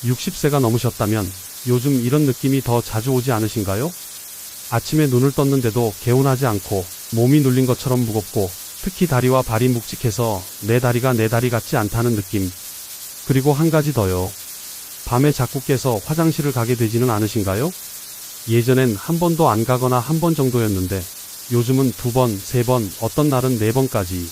60세가 넘으셨다면 요즘 이런 느낌이 더 자주 오지 않으신가요? 아침에 눈을 떴는데도 개운하지 않고 몸이 눌린 것처럼 무겁고 특히 다리와 발이 묵직해서 내 다리가 내 다리 같지 않다는 느낌. 그리고 한 가지 더요. 밤에 자꾸 깨서 화장실을 가게 되지는 않으신가요? 예전엔 한 번도 안 가거나 한 번 정도였는데 요즘은 2번, 3번, 어떤 날은 4번까지.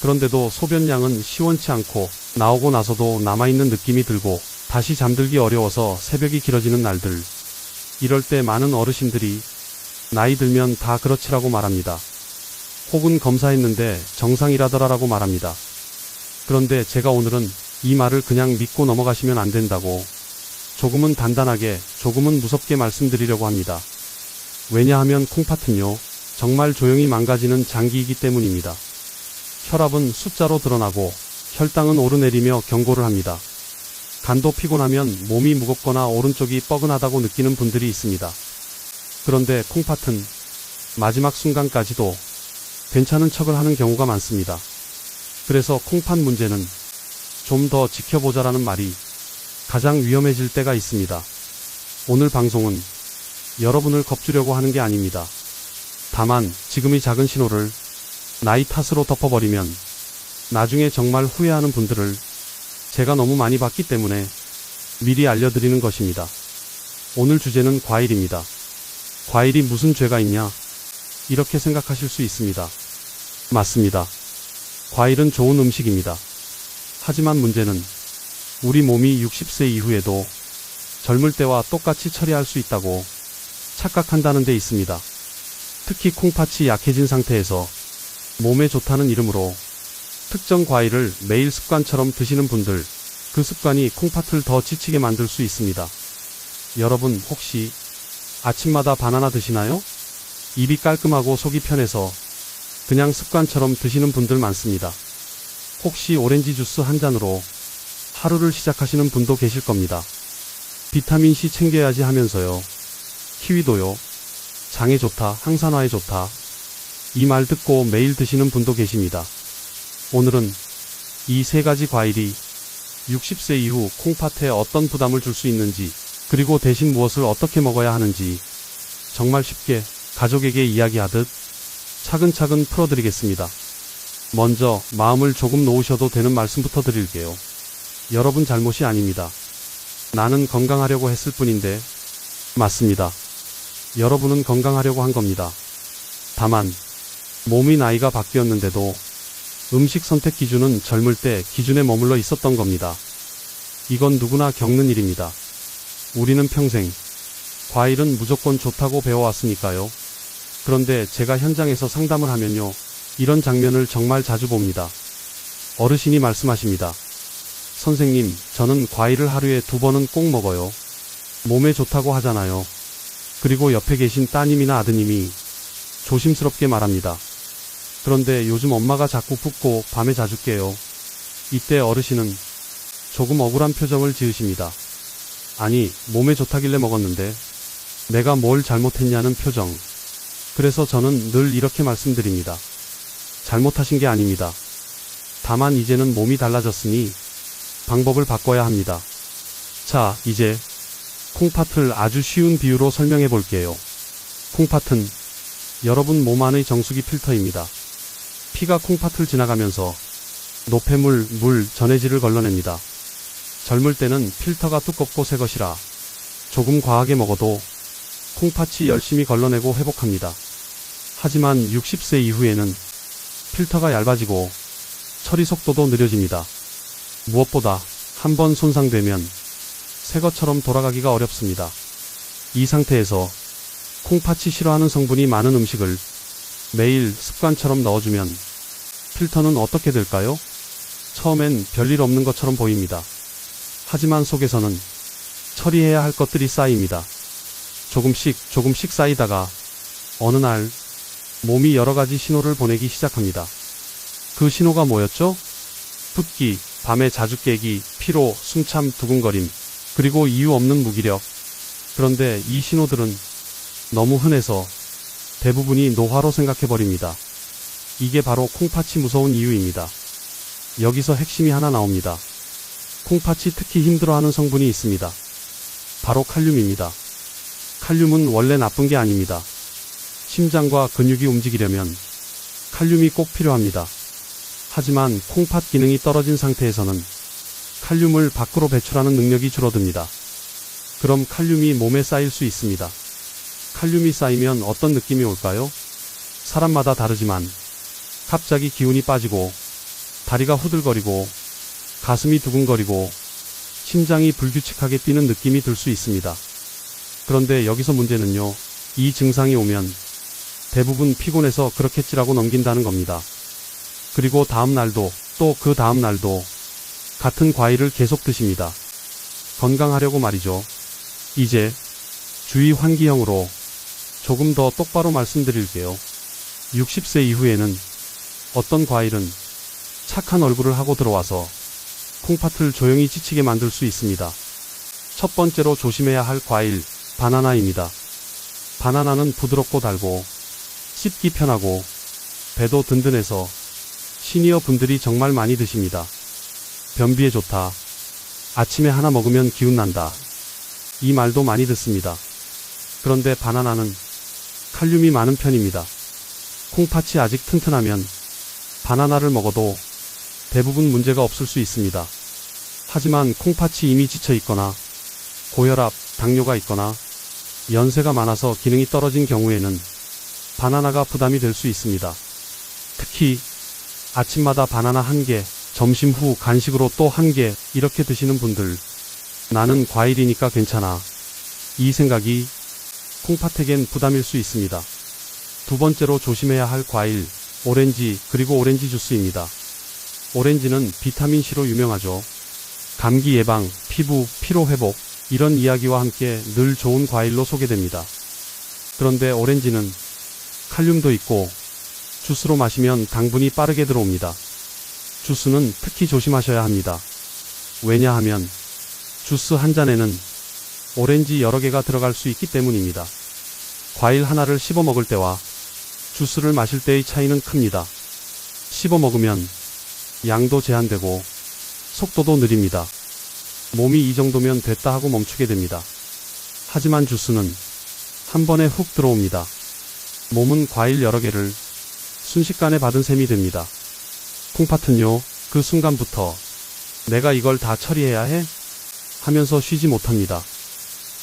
그런데도 소변량은 시원치 않고 나오고 나서도 남아있는 느낌이 들고 다시 잠들기 어려워서 새벽이 길어지는 날들. 이럴 때 많은 어르신들이 나이 들면 다 그렇지라고 말합니다. 혹은 검사했는데 정상이라더라라고 말합니다. 그런데 제가 오늘은 이 말을 그냥 믿고 넘어가시면 안 된다고 조금은 단단하게, 조금은 무섭게 말씀드리려고 합니다. 왜냐하면 콩팥은요, 정말 조용히 망가지는 장기이기 때문입니다. 혈압은 숫자로 드러나고 혈당은 오르내리며 경고를 합니다. 간도 피곤하면 몸이 무겁거나 오른쪽이 뻐근하다고 느끼는 분들이 있습니다. 그런데 콩팥은 마지막 순간까지도 괜찮은 척을 하는 경우가 많습니다. 그래서 콩팥 문제는 좀 더 지켜보자라는 말이 가장 위험해질 때가 있습니다. 오늘 방송은 여러분을 겁주려고 하는 게 아닙니다. 다만 지금의 작은 신호를 나이 탓으로 덮어버리면 나중에 정말 후회하는 분들을 제가 너무 많이 봤기 때문에 미리 알려드리는 것입니다. 오늘 주제는 과일입니다. 과일이 무슨 죄가 있냐? 이렇게 생각하실 수 있습니다. 맞습니다. 과일은 좋은 음식입니다. 하지만 문제는 우리 몸이 60세 이후에도 젊을 때와 똑같이 처리할 수 있다고 착각한다는 데 있습니다. 특히 콩팥이 약해진 상태에서 몸에 좋다는 이름으로 특정 과일을 매일 습관처럼 드시는 분들, 그 습관이 콩팥을 더 지치게 만들 수 있습니다. 여러분 혹시 아침마다 바나나 드시나요? 입이 깔끔하고 속이 편해서 그냥 습관처럼 드시는 분들 많습니다. 혹시 오렌지 주스 한 잔으로 하루를 시작하시는 분도 계실 겁니다. 비타민C 챙겨야지 하면서요. 키위도요. 장에 좋다, 항산화에 좋다. 이 말 듣고 매일 드시는 분도 계십니다. 오늘은 이 3가지 과일이 60세 이후 콩팥에 어떤 부담을 줄 수 있는지, 그리고 대신 무엇을 어떻게 먹어야 하는지 정말 쉽게 가족에게 이야기하듯 차근차근 풀어드리겠습니다. 먼저 마음을 조금 놓으셔도 되는 말씀부터 드릴게요. 여러분 잘못이 아닙니다. 나는 건강하려고 했을 뿐인데. 맞습니다. 여러분은 건강하려고 한 겁니다. 다만 몸이 나이가 바뀌었는데도 음식 선택 기준은 젊을 때 기준에 머물러 있었던 겁니다. 이건 누구나 겪는 일입니다. 우리는 평생 과일은 무조건 좋다고 배워왔으니까요. 그런데 제가 현장에서 상담을 하면요, 이런 장면을 정말 자주 봅니다. 어르신이 말씀하십니다. 선생님, 저는 과일을 하루에 2번은 꼭 먹어요. 몸에 좋다고 하잖아요. 그리고 옆에 계신 따님이나 아드님이 조심스럽게 말합니다. 그런데 요즘 엄마가 자꾸 붓고 밤에 자주 깨요. 이때 어르신은 조금 억울한 표정을 지으십니다. 아니, 몸에 좋다길래 먹었는데 내가 뭘 잘못했냐는 표정. 그래서 저는 늘 이렇게 말씀드립니다. 잘못하신 게 아닙니다. 다만 이제는 몸이 달라졌으니 방법을 바꿔야 합니다. 자, 이제 콩팥을 아주 쉬운 비유로 설명해 볼게요. 콩팥은 여러분 몸 안의 정수기 필터입니다. 피가 콩팥을 지나가면서 노폐물, 물, 전해질을 걸러냅니다. 젊을 때는 필터가 두껍고 새 것이라 조금 과하게 먹어도 콩팥이 열심히 걸러내고 회복합니다. 하지만 60세 이후에는 필터가 얇아지고 처리 속도도 느려집니다. 무엇보다 한번 손상되면 새 것처럼 돌아가기가 어렵습니다. 이 상태에서 콩팥이 싫어하는 성분이 많은 음식을 매일 습관처럼 넣어주면 필터는 어떻게 될까요? 처음엔 별일 없는 것처럼 보입니다. 하지만 속에서는 처리해야 할 것들이 쌓입니다. 조금씩 쌓이다가 어느 날 몸이 여러가지 신호를 보내기 시작합니다. 그 신호가 뭐였죠? 붓기, 밤에 자주 깨기, 피로, 숨참, 두근거림, 그리고 이유 없는 무기력. 그런데 이 신호들은 너무 흔해서 대부분이 노화로 생각해버립니다. 이게 바로 콩팥이 무서운 이유입니다. 여기서 핵심이 하나 나옵니다. 콩팥이 특히 힘들어하는 성분이 있습니다. 바로 칼륨입니다. 칼륨은 원래 나쁜 게 아닙니다. 심장과 근육이 움직이려면 칼륨이 꼭 필요합니다. 하지만 콩팥 기능이 떨어진 상태에서는 칼륨을 밖으로 배출하는 능력이 줄어듭니다. 그럼 칼륨이 몸에 쌓일 수 있습니다. 칼륨이 쌓이면 어떤 느낌이 올까요? 사람마다 다르지만 갑자기 기운이 빠지고 다리가 후들거리고 가슴이 두근거리고 심장이 불규칙하게 뛰는 느낌이 들 수 있습니다. 그런데 여기서 문제는요, 이 증상이 오면 대부분 피곤해서 그렇겠지라고 넘긴다는 겁니다. 그리고 다음 날도 또 그 다음 날도 같은 과일을 계속 드십니다. 건강하려고 말이죠. 이제 주의 환기형으로 조금 더 똑바로 말씀드릴게요. 60세 이후에는 어떤 과일은 착한 얼굴을 하고 들어와서 콩팥을 조용히 지치게 만들 수 있습니다. 첫 번째로 조심해야 할 과일, 바나나입니다. 바나나는 부드럽고 달고 씹기 편하고 배도 든든해서 시니어 분들이 정말 많이 드십니다. 변비에 좋다. 아침에 하나 먹으면 기운난다. 이 말도 많이 듣습니다. 그런데 바나나는 칼륨이 많은 편입니다. 콩팥이 아직 튼튼하면 바나나를 먹어도 대부분 문제가 없을 수 있습니다. 하지만 콩팥이 이미 지쳐 있거나 고혈압, 당뇨가 있거나 연세가 많아서 기능이 떨어진 경우에는 바나나가 부담이 될 수 있습니다. 특히 아침마다 바나나 1개, 점심 후 간식으로 또 1개 이렇게 드시는 분들, 나는 과일이니까 괜찮아, 이 생각이 콩팥에겐 부담일 수 있습니다. 두 번째로 조심해야 할 과일, 오렌지 그리고 오렌지 주스입니다. 오렌지는 비타민C로 유명하죠. 감기 예방, 피부, 피로 회복 이런 이야기와 함께 늘 좋은 과일로 소개됩니다. 그런데 오렌지는 칼륨도 있고 주스로 마시면 당분이 빠르게 들어옵니다. 주스는 특히 조심하셔야 합니다. 왜냐하면 주스 한 잔에는 오렌지 여러 개가 들어갈 수 있기 때문입니다. 과일 하나를 씹어 먹을 때와 주스를 마실 때의 차이는 큽니다. 씹어 먹으면 양도 제한되고 속도도 느립니다. 몸이 이 정도면 됐다 하고 멈추게 됩니다. 하지만 주스는 한 번에 훅 들어옵니다. 몸은 과일 여러 개를 순식간에 받은 셈이 됩니다. 콩팥은요, 그 순간부터 내가 이걸 다 처리해야 해? 하면서 쉬지 못합니다.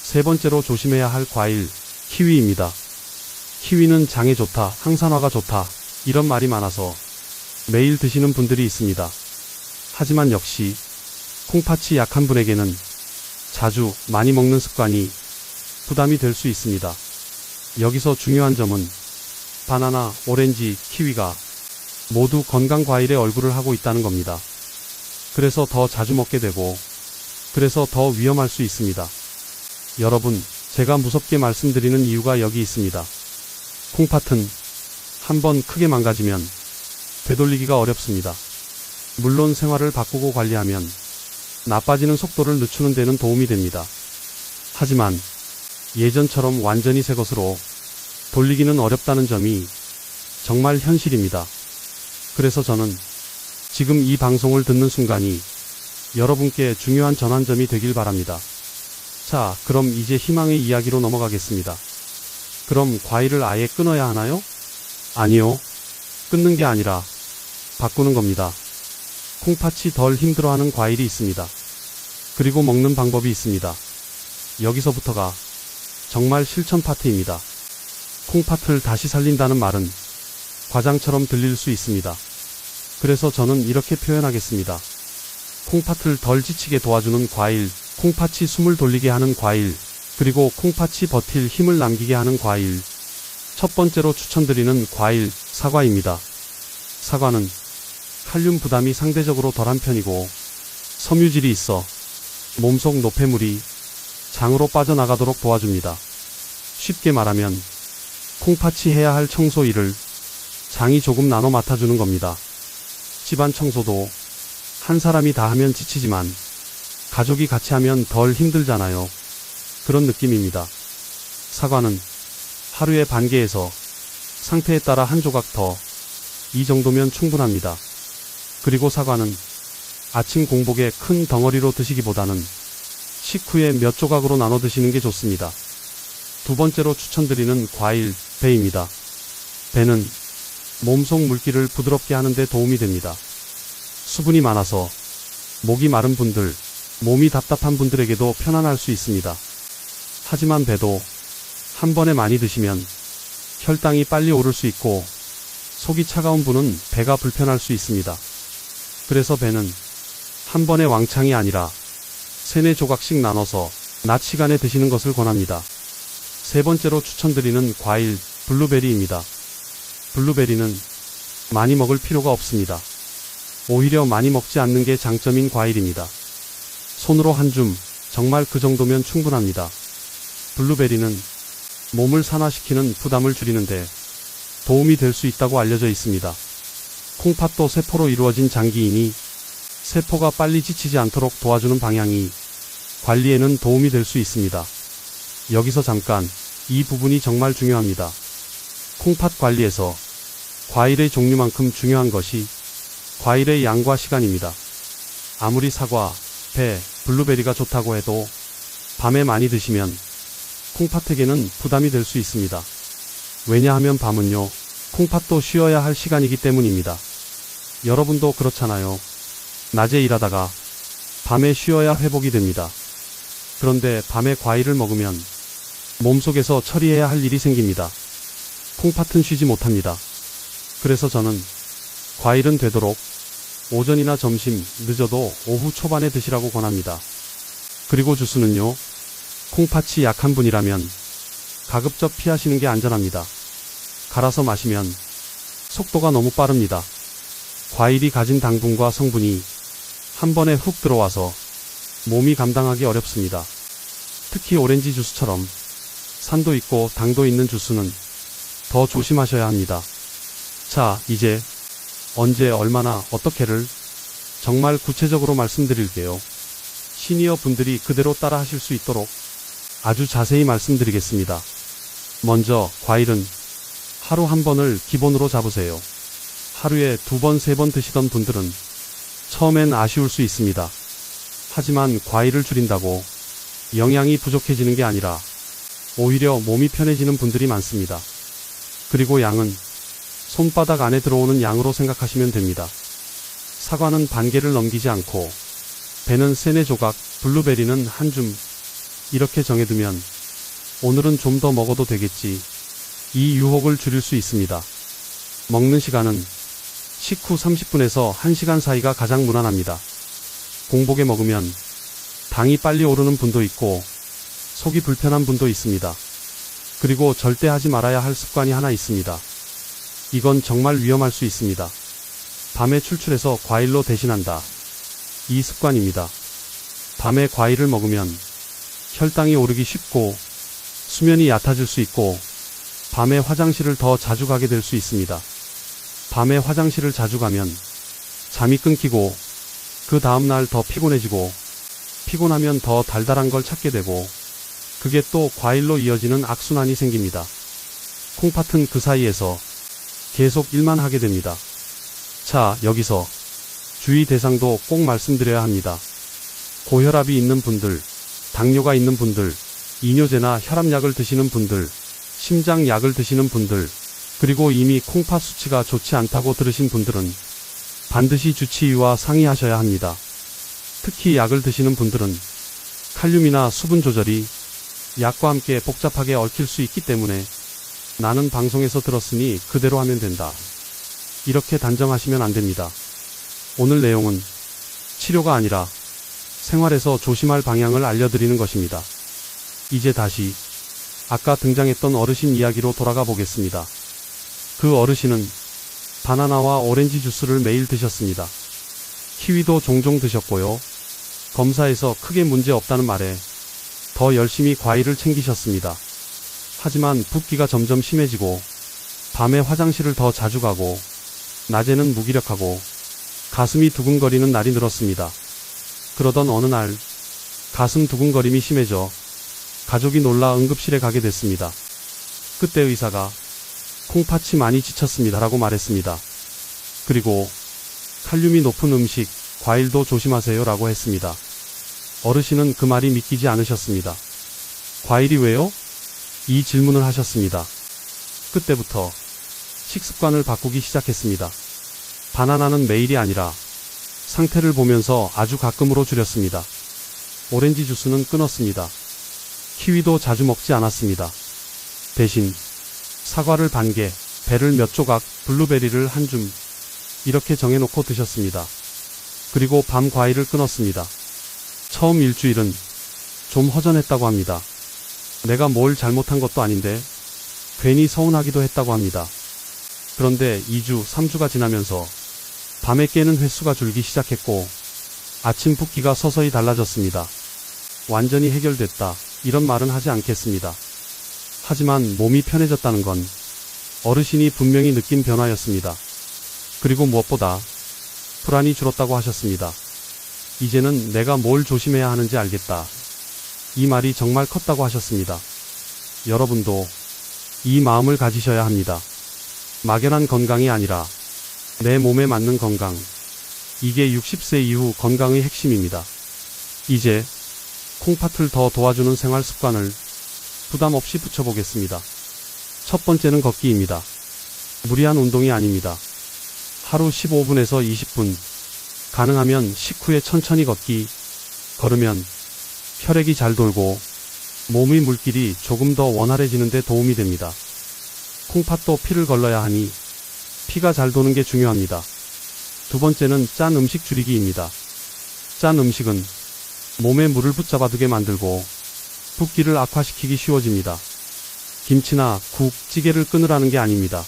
세 번째로 조심해야 할 과일, 키위입니다. 키위는 장에 좋다, 항산화가 좋다 이런 말이 많아서 매일 드시는 분들이 있습니다. 하지만 역시 콩팥이 약한 분에게는 자주 많이 먹는 습관이 부담이 될 수 있습니다. 여기서 중요한 점은 바나나, 오렌지, 키위가 모두 건강 과일의 얼굴을 하고 있다는 겁니다. 그래서 더 자주 먹게 되고 그래서 더 위험할 수 있습니다. 여러분, 제가 무섭게 말씀드리는 이유가 여기 있습니다. 콩팥은 한번 크게 망가지면 되돌리기가 어렵습니다. 물론 생활을 바꾸고 관리하면 나빠지는 속도를 늦추는 데는 도움이 됩니다. 하지만 예전처럼 완전히 새 것으로 돌리기는 어렵다는 점이 정말 현실입니다. 그래서 저는 지금 이 방송을 듣는 순간이 여러분께 중요한 전환점이 되길 바랍니다. 자, 그럼 이제 희망의 이야기로 넘어가겠습니다. 그럼 과일을 아예 끊어야 하나요? 아니요. 끊는 게 아니라 바꾸는 겁니다. 콩팥이 덜 힘들어하는 과일이 있습니다. 그리고 먹는 방법이 있습니다. 여기서부터가 정말 실천 파트입니다. 콩팥을 다시 살린다는 말은 과장처럼 들릴 수 있습니다. 그래서 저는 이렇게 표현하겠습니다. 콩팥을 덜 지치게 도와주는 과일, 콩팥이 숨을 돌리게 하는 과일, 그리고 콩팥이 버틸 힘을 남기게 하는 과일. 첫 번째로 추천드리는 과일, 사과입니다. 사과는 칼륨 부담이 상대적으로 덜한 편이고 섬유질이 있어 몸속 노폐물이 장으로 빠져나가도록 도와줍니다. 쉽게 말하면 콩팥이 해야 할 청소 일을 장이 조금 나눠 맡아주는 겁니다. 집안 청소도 한 사람이 다 하면 지치지만 가족이 같이 하면 덜 힘들잖아요. 그런 느낌입니다. 사과는 하루에 반 개에서 상태에 따라 한 조각 더, 이 정도면 충분합니다. 그리고 사과는 아침 공복에 큰 덩어리로 드시기보다는 식후에 몇 조각으로 나눠 드시는 게 좋습니다. 두 번째로 추천드리는 과일, 배입니다. 배는 몸속 물기를 부드럽게 하는 데 도움이 됩니다. 수분이 많아서 목이 마른 분들, 몸이 답답한 분들에게도 편안할 수 있습니다. 하지만 배도 한 번에 많이 드시면 혈당이 빨리 오를 수 있고 속이 차가운 분은 배가 불편할 수 있습니다. 그래서 배는 한 번에 왕창이 아니라 3, 4조각씩 나눠서 낮 시간에 드시는 것을 권합니다. 세 번째로 추천드리는 과일, 블루베리입니다. 블루베리는 많이 먹을 필요가 없습니다. 오히려 많이 먹지 않는 게 장점인 과일입니다. 손으로 한 줌, 정말 그 정도면 충분합니다. 블루베리는 몸을 산화시키는 부담을 줄이는데 도움이 될 수 있다고 알려져 있습니다. 콩팥도 세포로 이루어진 장기이니 세포가 빨리 지치지 않도록 도와주는 방향이 관리에는 도움이 될 수 있습니다. 여기서 잠깐, 이 부분이 정말 중요합니다. 콩팥 관리에서 과일의 종류만큼 중요한 것이 과일의 양과 시간입니다. 아무리 사과, 배, 블루베리가 좋다고 해도 밤에 많이 드시면 콩팥에게는 부담이 될 수 있습니다. 왜냐하면 밤은요, 콩팥도 쉬어야 할 시간이기 때문입니다. 여러분도 그렇잖아요. 낮에 일하다가 밤에 쉬어야 회복이 됩니다. 그런데 밤에 과일을 먹으면 몸속에서 처리해야 할 일이 생깁니다. 콩팥은 쉬지 못합니다. 그래서 저는 과일은 되도록 오전이나 점심, 늦어도 오후 초반에 드시라고 권합니다. 그리고 주스는요, 콩팥이 약한 분이라면 가급적 피하시는 게 안전합니다. 갈아서 마시면 속도가 너무 빠릅니다. 과일이 가진 당분과 성분이 한 번에 훅 들어와서 몸이 감당하기 어렵습니다. 특히 오렌지 주스처럼 산도 있고 당도 있는 주스는 더 조심하셔야 합니다. 자, 이제 언제, 얼마나, 어떻게를 정말 구체적으로 말씀드릴게요. 시니어 분들이 그대로 따라 하실 수 있도록 아주 자세히 말씀드리겠습니다. 먼저 과일은 하루 한 번을 기본으로 잡으세요. 하루에 2번, 3번 드시던 분들은 처음엔 아쉬울 수 있습니다. 하지만 과일을 줄인다고 영양이 부족해지는 게 아니라 오히려 몸이 편해지는 분들이 많습니다. 그리고 양은 손바닥 안에 들어오는 양으로 생각하시면 됩니다. 사과는 반 개를 넘기지 않고 배는 3, 4조각, 블루베리는 한 줌 이렇게 정해두면 오늘은 좀 더 먹어도 되겠지, 이 유혹을 줄일 수 있습니다. 먹는 시간은 식후 30분에서 1시간 사이가 가장 무난합니다. 공복에 먹으면 당이 빨리 오르는 분도 있고 속이 불편한 분도 있습니다. 그리고 절대 하지 말아야 할 습관이 하나 있습니다. 이건 정말 위험할 수 있습니다. 밤에 출출해서 과일로 대신한다. 이 습관입니다. 밤에 과일을 먹으면 혈당이 오르기 쉽고 수면이 얕아질 수 있고 밤에 화장실을 더 자주 가게 될 수 있습니다. 밤에 화장실을 자주 가면 잠이 끊기고 그 다음날 더 피곤해지고 피곤하면 더 달달한 걸 찾게 되고 그게 또 과일로 이어지는 악순환이 생깁니다. 콩팥은 그 사이에서 계속 일만 하게 됩니다. 자, 여기서 주의 대상도 꼭 말씀드려야 합니다. 고혈압이 있는 분들, 당뇨가 있는 분들, 이뇨제나 혈압약을 드시는 분들, 심장약을 드시는 분들, 그리고 이미 콩팥 수치가 좋지 않다고 들으신 분들은 반드시 주치의와 상의하셔야 합니다. 특히 약을 드시는 분들은 칼륨이나 수분 조절이 약과 함께 복잡하게 얽힐 수 있기 때문에 나는 방송에서 들었으니 그대로 하면 된다, 이렇게 단정하시면 안 됩니다. 오늘 내용은 치료가 아니라 생활에서 조심할 방향을 알려드리는 것입니다. 이제 다시 아까 등장했던 어르신 이야기로 돌아가 보겠습니다. 그 어르신은 바나나와 오렌지 주스를 매일 드셨습니다. 키위도 종종 드셨고요. 검사에서 크게 문제 없다는 말에 더 열심히 과일을 챙기셨습니다. 하지만 붓기가 점점 심해지고 밤에 화장실을 더 자주 가고 낮에는 무기력하고 가슴이 두근거리는 날이 늘었습니다. 그러던 어느 날 가슴 두근거림이 심해져 가족이 놀라 응급실에 가게 됐습니다. 그때 의사가 콩팥이 많이 지쳤습니다 라고 말했습니다. 그리고 칼륨이 높은 음식, 과일도 조심하세요 라고 했습니다. 어르신은 그 말이 믿기지 않으셨습니다. 과일이 왜요? 이 질문을 하셨습니다. 그때부터 식습관을 바꾸기 시작했습니다. 바나나는 매일이 아니라 상태를 보면서 아주 가끔으로 줄였습니다. 오렌지 주스는 끊었습니다. 키위도 자주 먹지 않았습니다. 대신 사과를 반 개, 배를 몇 조각, 블루베리를 한 줌 이렇게 정해놓고 드셨습니다. 그리고 밤 과일을 끊었습니다. 처음 일주일은 좀 허전했다고 합니다. 내가 뭘 잘못한 것도 아닌데 괜히 서운하기도 했다고 합니다. 그런데 2주, 3주가 지나면서 밤에 깨는 횟수가 줄기 시작했고 아침 붓기가 서서히 달라졌습니다. 완전히 해결됐다, 이런 말은 하지 않겠습니다. 하지만 몸이 편해졌다는 건 어르신이 분명히 느낀 변화였습니다. 그리고 무엇보다 불안이 줄었다고 하셨습니다. 이제는 내가 뭘 조심해야 하는지 알겠다. 이 말이 정말 컸다고 하셨습니다. 여러분도 이 마음을 가지셔야 합니다. 막연한 건강이 아니라 내 몸에 맞는 건강. 이게 60세 이후 건강의 핵심입니다. 이제 콩팥을 더 도와주는 생활 습관을 부담 없이 붙여보겠습니다. 첫 번째는 걷기입니다. 무리한 운동이 아닙니다. 하루 15분에서 20분, 가능하면 식후에 천천히 걷기. 걸으면 혈액이 잘 돌고 몸의 물길이 조금 더 원활해지는 데 도움이 됩니다. 콩팥도 피를 걸러야 하니 피가 잘 도는 게 중요합니다. 두 번째는 짠 음식 줄이기입니다. 짠 음식은 몸에 물을 붙잡아두게 만들고 붓기를 악화시키기 쉬워집니다. 김치나 국, 찌개를 끊으라는 게 아닙니다.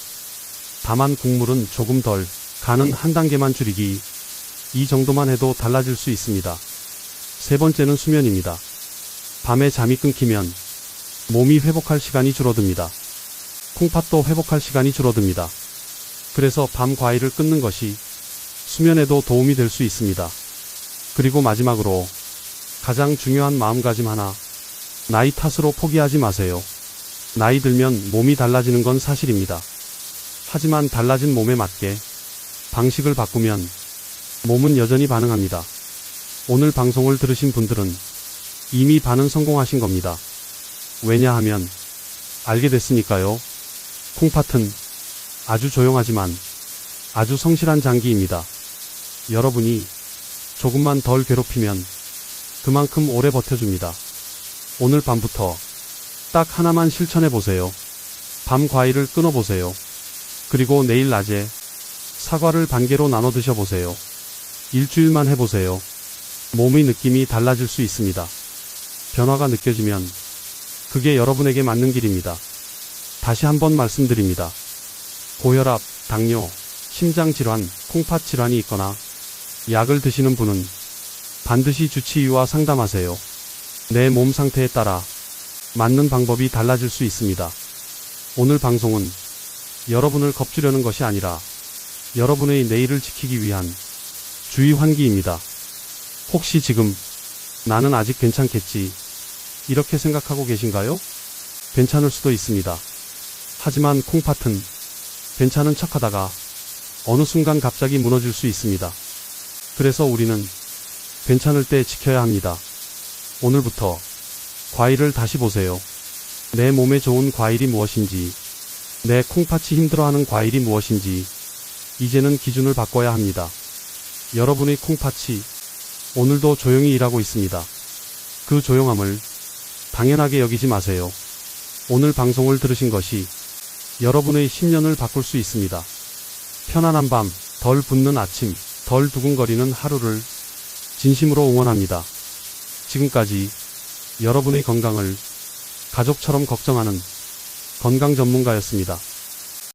다만 국물은 조금 덜, 간은 한 단계만 줄이기. 이 정도만 해도 달라질 수 있습니다. 세 번째는 수면입니다. 밤에 잠이 끊기면 몸이 회복할 시간이 줄어듭니다. 콩팥도 회복할 시간이 줄어듭니다. 그래서 밤 과일을 끊는 것이 수면에도 도움이 될 수 있습니다. 그리고 마지막으로 가장 중요한 마음가짐 하나. 나이 탓으로 포기하지 마세요. 나이 들면 몸이 달라지는 건 사실입니다. 하지만 달라진 몸에 맞게 방식을 바꾸면 몸은 여전히 반응합니다. 오늘 방송을 들으신 분들은 이미 반응 성공하신 겁니다. 왜냐하면 알게 됐으니까요. 콩팥은 아주 조용하지만 아주 성실한 장기입니다. 여러분이 조금만 덜 괴롭히면 그만큼 오래 버텨줍니다. 오늘 밤부터 딱 하나만 실천해보세요. 밤 과일을 끊어보세요. 그리고 내일 낮에 사과를 반 개로 나눠 드셔보세요. 일주일만 해보세요. 몸의 느낌이 달라질 수 있습니다. 변화가 느껴지면 그게 여러분에게 맞는 길입니다. 다시 한번 말씀드립니다. 고혈압, 당뇨, 심장질환, 콩팥 질환이 있거나 약을 드시는 분은 반드시 주치의와 상담하세요. 내 몸 상태에 따라 맞는 방법이 달라질 수 있습니다. 오늘 방송은 여러분을 겁주려는 것이 아니라 여러분의 내일을 지키기 위한 주의 환기입니다. 혹시 지금 나는 아직 괜찮겠지 이렇게 생각하고 계신가요? 괜찮을 수도 있습니다. 하지만 콩팥은 괜찮은 척하다가 어느 순간 갑자기 무너질 수 있습니다. 그래서 우리는 괜찮을 때 지켜야 합니다. 오늘부터 과일을 다시 보세요. 내 몸에 좋은 과일이 무엇인지, 내 콩팥이 힘들어하는 과일이 무엇인지 이제는 기준을 바꿔야 합니다. 여러분의 콩팥이 오늘도 조용히 일하고 있습니다. 그 조용함을 당연하게 여기지 마세요. 오늘 방송을 들으신 것이 여러분의 10년을 바꿀 수 있습니다. 편안한 밤, 덜 붓는 아침, 덜 두근거리는 하루를 진심으로 응원합니다. 지금까지 여러분의 건강을 가족처럼 걱정하는 건강 전문가였습니다.